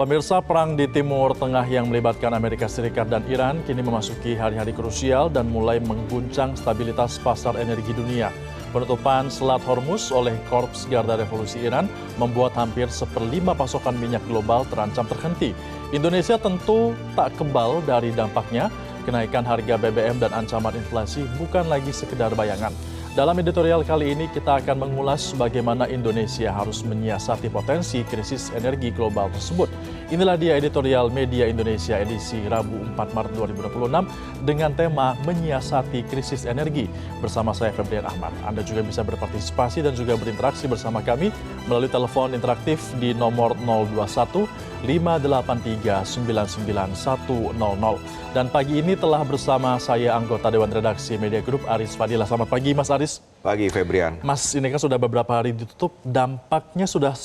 Pemirsa, perang di Timur Tengah yang melibatkan Amerika Serikat dan Iran kini memasuki hari-hari krusial dan mulai mengguncang stabilitas pasar energi dunia. Penutupan Selat Hormuz oleh Korps Garda Revolusi Iran membuat hampir 1/5 pasokan minyak global terancam terhenti. Indonesia tentu tak kebal dari dampaknya. Kenaikan harga BBM dan ancaman inflasi bukan lagi sekedar bayangan. Dalam editorial kali ini kita akan mengulas bagaimana Indonesia harus menyiasati potensi krisis energi global tersebut. Inilah dia editorial Media Indonesia edisi Rabu 4 Maret 2026 dengan tema Menyiasati Krisis Energi bersama saya Febrian Ahmad. Anda juga bisa berpartisipasi dan juga berinteraksi bersama kami melalui telepon interaktif di nomor 021 583 99100. Dan pagi ini telah bersama saya anggota Dewan Redaksi Media Group Aris Fadilah. Selamat pagi Mas Aris. Pagi Febrian. Mas, ini kan sudah beberapa hari ditutup, dampaknya sudah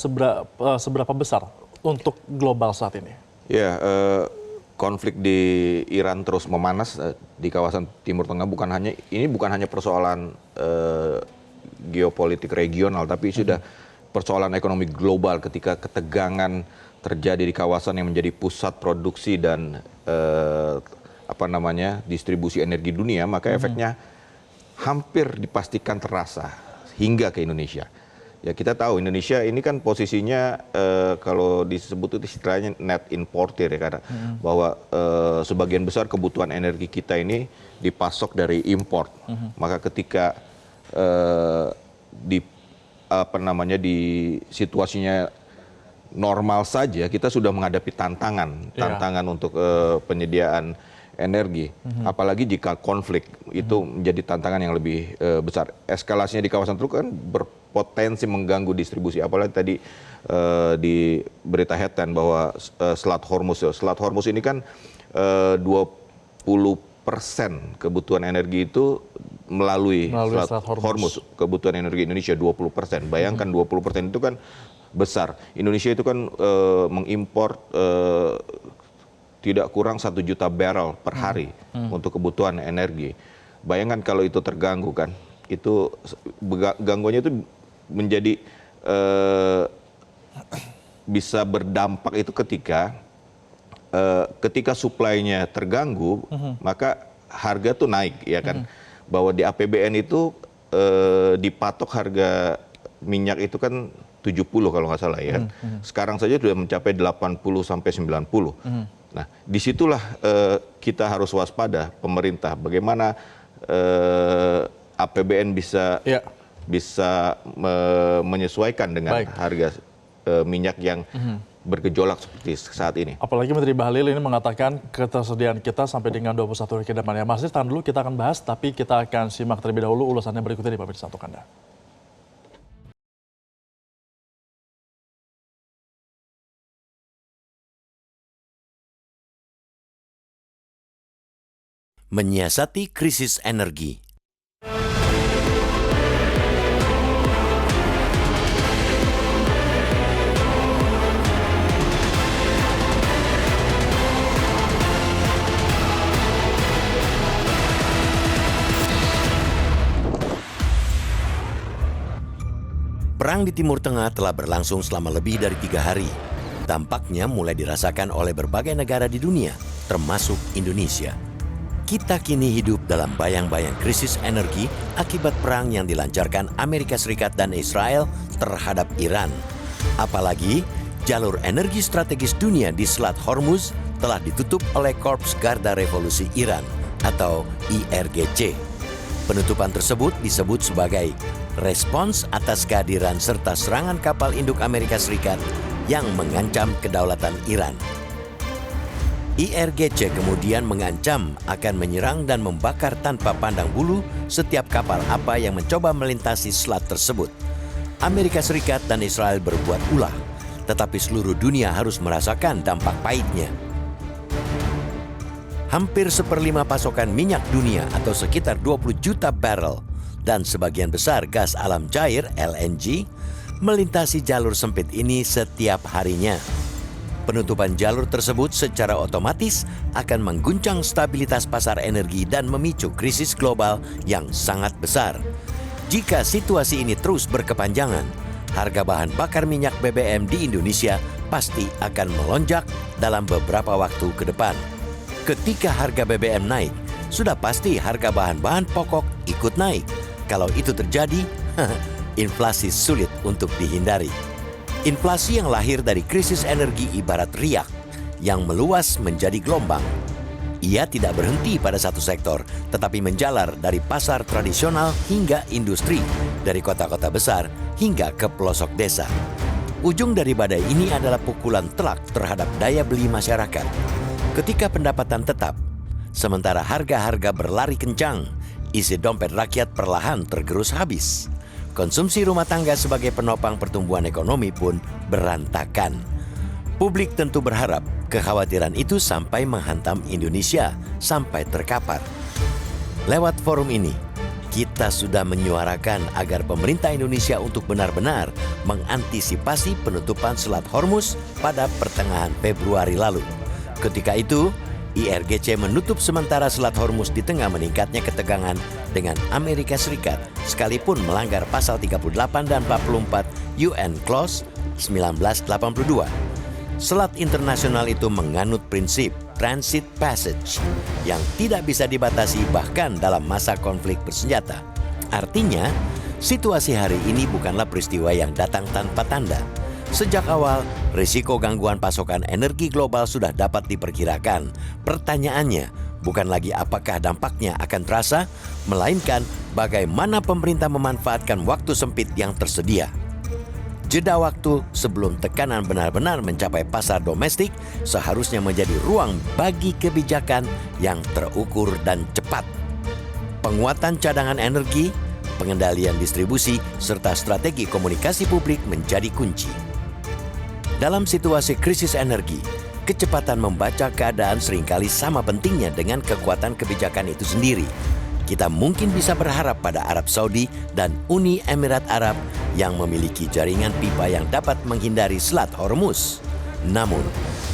seberapa besar untuk global saat ini? Ya, konflik di Iran terus memanas di kawasan Timur Tengah. Bukan hanya persoalan geopolitik regional, tapi sudah persoalan ekonomi global ketika ketegangan terjadi di kawasan yang menjadi pusat produksi dan distribusi energi dunia, maka efeknya hampir dipastikan terasa hingga ke Indonesia. Ya, kita tahu Indonesia ini kan posisinya kalau disebut itu istilahnya net importer ya, karena bahwa sebagian besar kebutuhan energi kita ini dipasok dari import. Maka ketika di situasinya normal saja, kita sudah menghadapi tantangan untuk penyediaan energi. Apalagi jika konflik itu menjadi tantangan yang lebih besar. Eskalasinya di kawasan itu kan berpotensi mengganggu distribusi. Apalagi tadi di berita headline bahwa Selat Hormuz ini kan 20% kebutuhan energi itu melalui Selat Hormuz. Kebutuhan energi Indonesia 20%. Bayangkan 20% itu kan besar. Indonesia itu kan mengimpor tidak kurang 1 juta barrel per hari untuk kebutuhan energi. Bayangkan kalau itu terganggu kan, itu gangguannya itu menjadi bisa berdampak itu ketika suplainya terganggu, maka harga tuh naik ya kan. Bahwa di APBN itu dipatok harga minyak itu kan 70 kalau nggak salah ya. Sekarang saja sudah mencapai 80 sampai 90. Nah, disitulah kita harus waspada pemerintah. Bagaimana APBN bisa menyesuaikan dengan harga minyak yang bergejolak seperti saat ini. Apalagi Menteri Bahlil ini mengatakan ketersediaan kita sampai dengan 21 hari ke depan. Ya, Mas, tahan dulu, kita akan bahas, tapi kita akan simak terlebih dahulu ulasannya berikutnya di pemirsa untuk Anda. Menyiasati krisis energi. Perang di Timur Tengah telah berlangsung selama lebih dari 3 hari. Dampaknya mulai dirasakan oleh berbagai negara di dunia, termasuk Indonesia. Kita kini hidup dalam bayang-bayang krisis energi akibat perang yang dilancarkan Amerika Serikat dan Israel terhadap Iran. Apalagi jalur energi strategis dunia di Selat Hormuz telah ditutup oleh Korps Garda Revolusi Iran atau IRGC. Penutupan tersebut disebut sebagai respons atas kehadiran serta serangan kapal induk Amerika Serikat yang mengancam kedaulatan Iran. IRGC kemudian mengancam akan menyerang dan membakar tanpa pandang bulu setiap kapal apa yang mencoba melintasi selat tersebut. Amerika Serikat dan Israel berbuat ulah, tetapi seluruh dunia harus merasakan dampak pahitnya. Hampir 1/5 pasokan minyak dunia atau sekitar 20 juta barrel dan sebagian besar gas alam cair LNG melintasi jalur sempit ini setiap harinya. Penutupan jalur tersebut secara otomatis akan mengguncang stabilitas pasar energi dan memicu krisis global yang sangat besar. Jika situasi ini terus berkepanjangan, harga bahan bakar minyak BBM di Indonesia pasti akan melonjak dalam beberapa waktu ke depan. Ketika harga BBM naik, sudah pasti harga bahan-bahan pokok ikut naik. Kalau itu terjadi, inflasi sulit untuk dihindari. Inflasi yang lahir dari krisis energi ibarat riak yang meluas menjadi gelombang. Ia tidak berhenti pada satu sektor, tetapi menjalar dari pasar tradisional hingga industri, dari kota-kota besar hingga ke pelosok desa. Ujung dari badai ini adalah pukulan telak terhadap daya beli masyarakat. Ketika pendapatan tetap, sementara harga-harga berlari kencang, isi dompet rakyat perlahan tergerus habis. Konsumsi rumah tangga sebagai penopang pertumbuhan ekonomi pun berantakan. Publik tentu berharap kekhawatiran itu sampai menghantam Indonesia, sampai terkapar. Lewat forum ini, kita sudah menyuarakan agar pemerintah Indonesia untuk benar-benar mengantisipasi penutupan Selat Hormuz pada pertengahan Februari lalu. Ketika itu, IRGC menutup sementara Selat Hormuz di tengah meningkatnya ketegangan dengan Amerika Serikat, sekalipun melanggar pasal 38 dan 44 UN Clause 1982. Selat internasional itu menganut prinsip transit passage yang tidak bisa dibatasi bahkan dalam masa konflik bersenjata. Artinya, situasi hari ini bukanlah peristiwa yang datang tanpa tanda. Sejak awal, risiko gangguan pasokan energi global sudah dapat diperkirakan. Pertanyaannya bukan lagi apakah dampaknya akan terasa, melainkan bagaimana pemerintah memanfaatkan waktu sempit yang tersedia. Jeda waktu sebelum tekanan benar-benar mencapai pasar domestik seharusnya menjadi ruang bagi kebijakan yang terukur dan cepat. Penguatan cadangan energi, pengendalian distribusi, serta strategi komunikasi publik menjadi kunci. Dalam situasi krisis energi, kecepatan membaca keadaan seringkali sama pentingnya dengan kekuatan kebijakan itu sendiri. Kita mungkin bisa berharap pada Arab Saudi dan Uni Emirat Arab yang memiliki jaringan pipa yang dapat menghindari Selat Hormuz. Namun,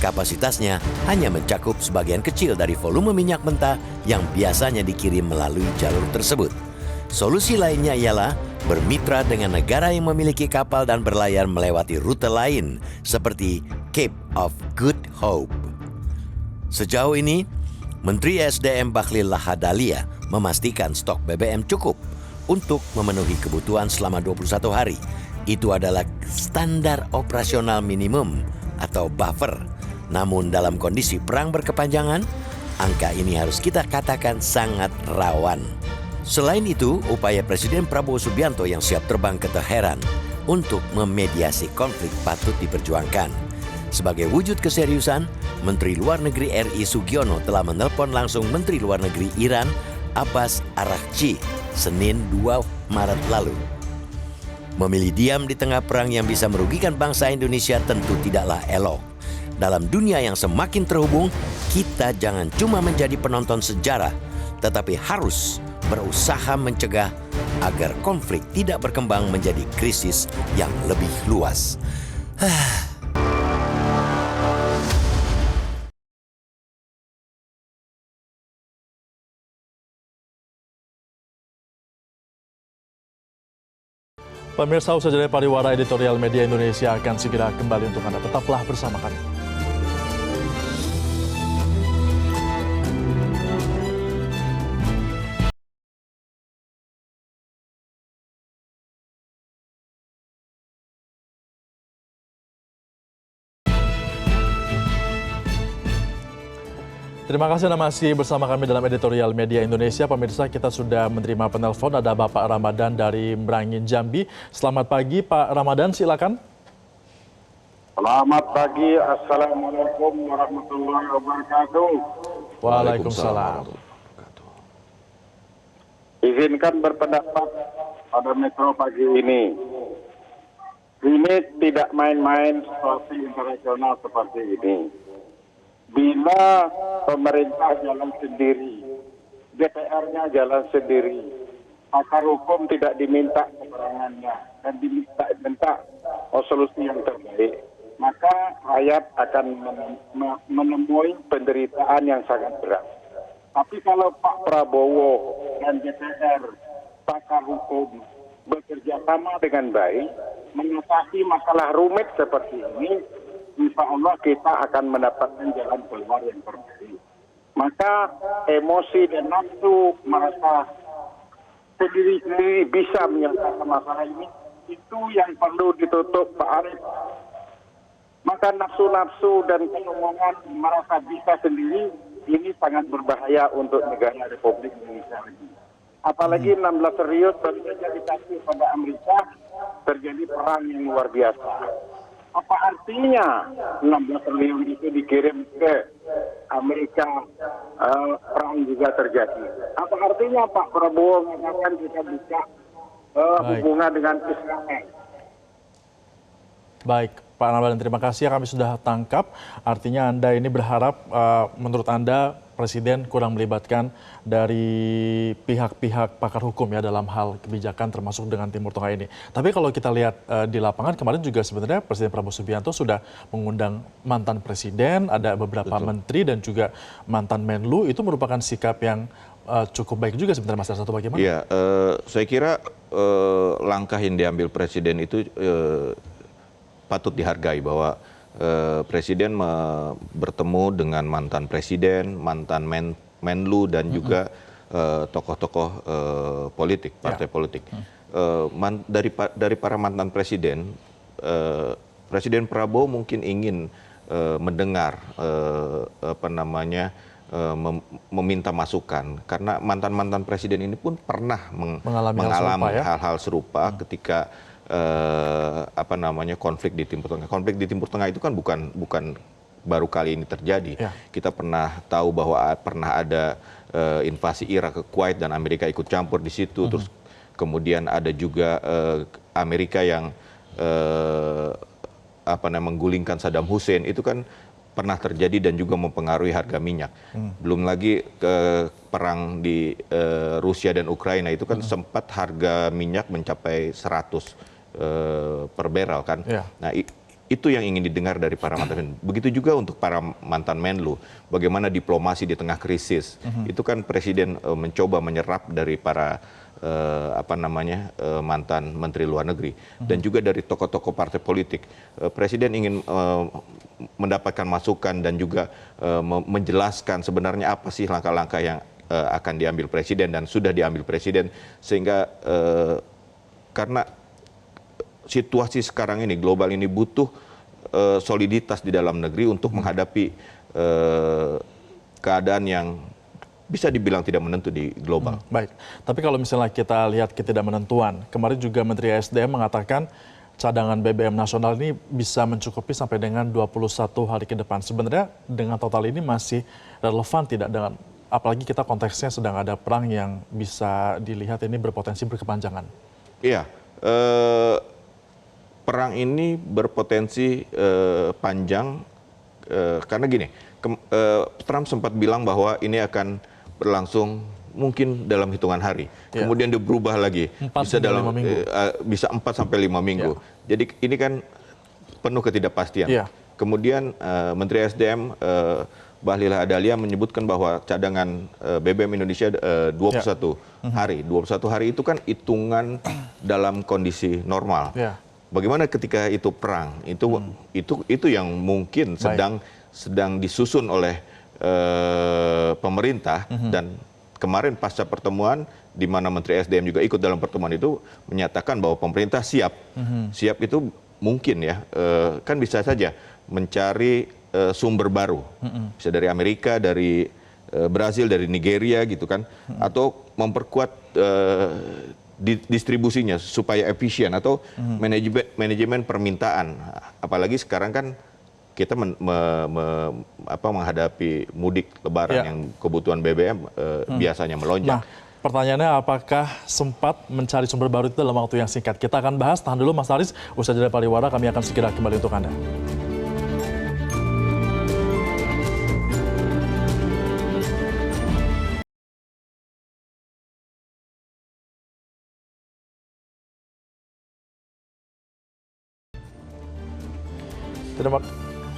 kapasitasnya hanya mencakup sebagian kecil dari volume minyak mentah yang biasanya dikirim melalui jalur tersebut. Solusi lainnya ialah bermitra dengan negara yang memiliki kapal dan berlayar melewati rute lain seperti Cape of Good Hope. Sejauh ini, Menteri SDM Bahlil Lahadalia memastikan stok BBM cukup untuk memenuhi kebutuhan selama 21 hari. Itu adalah standar operasional minimum atau buffer. Namun dalam kondisi perang berkepanjangan, angka ini harus kita katakan sangat rawan. Selain itu, upaya Presiden Prabowo Subianto yang siap terbang ke Teheran untuk memediasi konflik patut diperjuangkan. Sebagai wujud keseriusan, Menteri Luar Negeri RI Sugiono telah menelpon langsung Menteri Luar Negeri Iran Abbas Araghchi Senin 2 Maret lalu. Memilih diam di tengah perang yang bisa merugikan bangsa Indonesia tentu tidaklah elok. Dalam dunia yang semakin terhubung, kita jangan cuma menjadi penonton sejarah, tetapi harus berusaha mencegah agar konflik tidak berkembang menjadi krisis yang lebih luas. Pemirsa, usaha jeda pariwara editorial Media Indonesia akan segera kembali untuk Anda. Tetaplah bersama kami. Terima kasih Anda masih bersama kami dalam editorial Media Indonesia. Pemirsa, kita sudah menerima penelpon. Ada Bapak Ramadan dari Merangin, Jambi. Selamat pagi Pak Ramadan, silakan. Selamat pagi, Assalamualaikum warahmatullahi wabarakatuh. Waalaikumsalam. Izinkan berpendapat pada Metro pagi ini. Ini tidak main-main situasi internasional seperti ini. Bila pemerintah jalan sendiri, DPR-nya jalan sendiri, pakar hukum tidak diminta keterangannya dan diminta solusi yang terbaik, maka rakyat akan menemui penderitaan yang sangat berat. Tapi kalau Pak Prabowo dan DPR, pakar hukum, bekerja sama dengan baik, mengatasi masalah rumit seperti ini, insya Allah kita akan mendapatkan jalan keluar yang terbaik. Maka emosi dan nafsu merasa sendiri bisa menyelesaikan masalah ini, itu yang perlu ditutup Pak Arief. Maka nafsu-nafsu dan kesombongan merasa bisa sendiri, ini sangat berbahaya untuk negara Republik Indonesia ini. Apalagi 16 serius baru saja dikasih pada Amerika, terjadi perang yang luar biasa. Apa artinya 16 triliun itu dikirim ke Amerika, perang juga terjadi? Apa artinya Pak Prabowo mengatakan kita bisa hubungan dengan Israel? Baik, Pak Nabalin, terima kasih. Kami sudah tangkap. Artinya Anda ini berharap, menurut Anda, Presiden kurang melibatkan dari pihak-pihak pakar hukum ya dalam hal kebijakan termasuk dengan Timur Tengah ini. Tapi kalau kita lihat di lapangan kemarin juga sebenarnya Presiden Prabowo Subianto sudah mengundang mantan presiden, ada beberapa menteri dan juga mantan Menlu. Itu merupakan sikap yang cukup baik juga sebenarnya, Mas Darsato, bagaimana? Iya, saya kira langkah yang diambil Presiden itu patut dihargai, bahwa Presiden bertemu dengan mantan presiden, mantan Menlu dan juga tokoh-tokoh politik, partai politik. Dari para mantan presiden, Presiden Prabowo mungkin ingin mendengar meminta masukan, karena mantan-mantan presiden ini pun pernah mengalami hal-hal serupa ketika konflik di Timur Tengah. Konflik di Timur Tengah itu kan bukan baru kali ini terjadi. Ya. Kita pernah tahu bahwa pernah ada invasi Irak ke Kuwait dan Amerika ikut campur di situ. Terus kemudian ada juga Amerika yang menggulingkan Saddam Hussein. Itu kan pernah terjadi dan juga mempengaruhi harga minyak. Belum lagi perang di Rusia dan Ukraina itu kan sempat harga minyak mencapai 100 per barrel kan. Ya. Nah, itu yang ingin didengar dari para mantan. Begitu juga untuk para mantan Menlu, bagaimana diplomasi di tengah krisis. Itu kan Presiden mencoba menyerap dari para mantan Menteri Luar Negeri dan juga dari tokoh-tokoh partai politik. Presiden ingin mendapatkan masukan dan juga menjelaskan sebenarnya apa sih langkah-langkah yang akan diambil Presiden dan sudah diambil Presiden, sehingga karena situasi sekarang ini global ini butuh soliditas di dalam negeri untuk menghadapi keadaan yang bisa dibilang tidak menentu di global. Baik, tapi kalau misalnya kita lihat ketidakmenentuan, kemarin juga Menteri SDM mengatakan cadangan BBM nasional ini bisa mencukupi sampai dengan 21 hari ke depan. Sebenarnya dengan total ini masih relevan tidak, dengan apalagi kita konteksnya sedang ada perang yang bisa dilihat ini berpotensi berkepanjangan? Iya, perang ini berpotensi panjang karena gini, Trump sempat bilang bahwa ini akan berlangsung mungkin dalam hitungan hari, kemudian dia berubah lagi, bisa 4 sampai 5 minggu. Jadi ini kan penuh ketidakpastian. Kemudian Menteri SDM Bahlil Lahadalia menyebutkan bahwa cadangan BBM Indonesia 21 hari. 21 hari itu kan hitungan dalam kondisi normal. Bagaimana ketika itu perang? Itu yang mungkin sedang disusun oleh pemerintah. Dan kemarin pasca pertemuan di mana Menteri SDM juga ikut dalam pertemuan itu menyatakan bahwa pemerintah siap. Siap itu mungkin ya, kan bisa saja mencari sumber baru. Bisa dari Amerika, dari Brasil, dari Nigeria gitu kan. Atau memperkuat distribusinya supaya efisien, atau manajemen permintaan. Apalagi sekarang kan kita menghadapi mudik Lebaran yang kebutuhan BBM biasanya melonjak. Nah, pertanyaannya apakah sempat mencari sumber baru itu dalam waktu yang singkat? Kita akan bahas, tahan dulu Mas Haris, usai jeda pariwara kami akan segera kembali untuk Anda.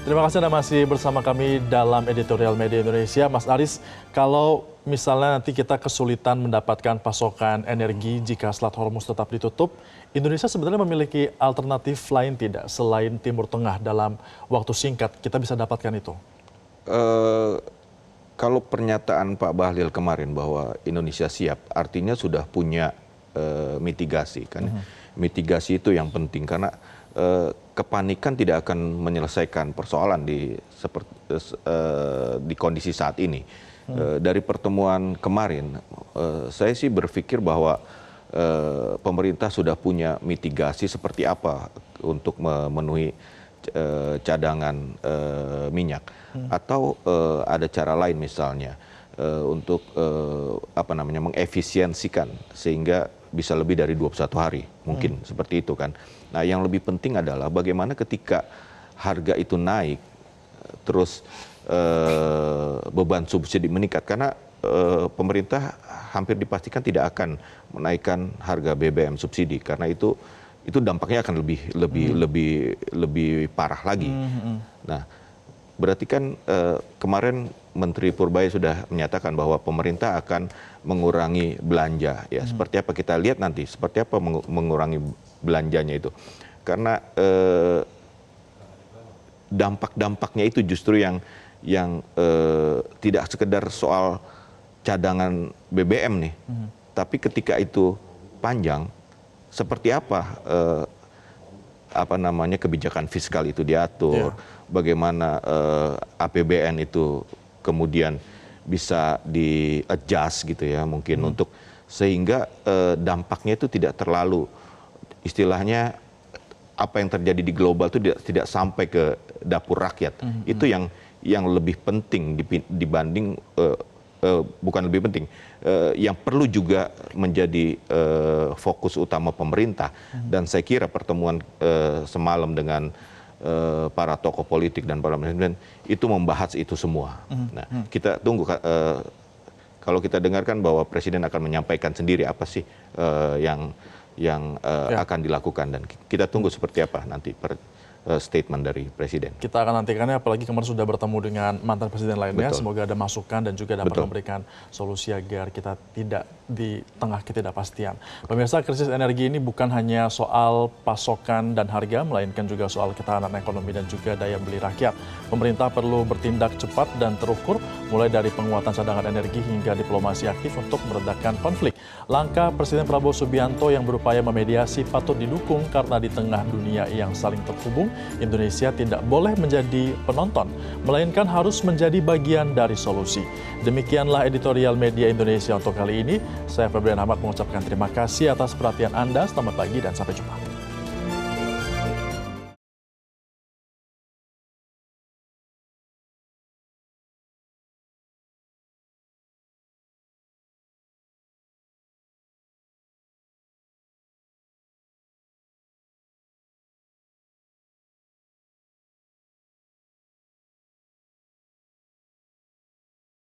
Terima kasih Anda masih bersama kami dalam Editorial Media Indonesia. Mas Aris, kalau misalnya nanti kita kesulitan mendapatkan pasokan energi jika Selat Hormuz tetap ditutup, Indonesia sebenarnya memiliki alternatif lain tidak selain Timur Tengah dalam waktu singkat kita bisa dapatkan itu? Kalau pernyataan Pak Bahlil kemarin bahwa Indonesia siap, artinya sudah punya mitigasi kan. Mitigasi itu yang penting karena kepanikan tidak akan menyelesaikan persoalan di kondisi saat ini. Dari pertemuan kemarin, saya sih berpikir bahwa pemerintah sudah punya mitigasi seperti apa untuk memenuhi cadangan minyak, atau ada cara lain misalnya untuk mengefisiensikan sehingga bisa lebih dari 21 hari, mungkin seperti itu kan. Nah, yang lebih penting adalah bagaimana ketika harga itu naik, terus beban subsidi meningkat, karena pemerintah hampir dipastikan tidak akan menaikkan harga BBM subsidi, karena itu dampaknya akan lebih parah lagi. Nah, berarti kan kemarin Menteri Purbaya sudah menyatakan bahwa pemerintah akan mengurangi belanja. Ya, seperti apa kita lihat nanti, seperti apa mengurangi belanjanya itu. Karena dampak-dampaknya itu justru yang tidak sekedar soal cadangan BBM nih, tapi ketika itu panjang, seperti apa kebijakan fiskal itu diatur, bagaimana APBN itu kemudian bisa di-adjust gitu ya, mungkin untuk sehingga dampaknya itu tidak terlalu, istilahnya apa yang terjadi di global itu tidak sampai ke dapur rakyat. Itu yang lebih penting dibanding bukan lebih penting, yang perlu juga menjadi fokus utama pemerintah. Dan saya kira pertemuan semalam dengan para tokoh politik dan para presiden itu membahas itu semua. Nah, kita tunggu kalau kita dengarkan bahwa presiden akan menyampaikan sendiri apa sih yang akan dilakukan, dan kita tunggu seperti apa nanti statement dari presiden. Kita akan nantikannya, apalagi kemarin sudah bertemu dengan mantan presiden lainnya. Betul. Semoga ada masukan dan juga dapat Betul. memberikan solusi agar kita tidak di tengah ketidakpastian. Pemirsa, krisis energi ini bukan hanya soal pasokan dan harga, melainkan juga soal ketahanan ekonomi dan juga daya beli rakyat. Pemerintah perlu bertindak cepat dan terukur, mulai dari penguatan cadangan energi hingga diplomasi aktif untuk meredakan konflik. Langkah Presiden Prabowo Subianto yang berupaya memediasi patut didukung karena di tengah dunia yang saling terhubung, Indonesia tidak boleh menjadi penonton, melainkan harus menjadi bagian dari solusi. Demikianlah Editorial Media Indonesia untuk kali ini. Saya Febrian Ahmad mengucapkan terima kasih atas perhatian Anda. Selamat pagi dan sampai jumpa.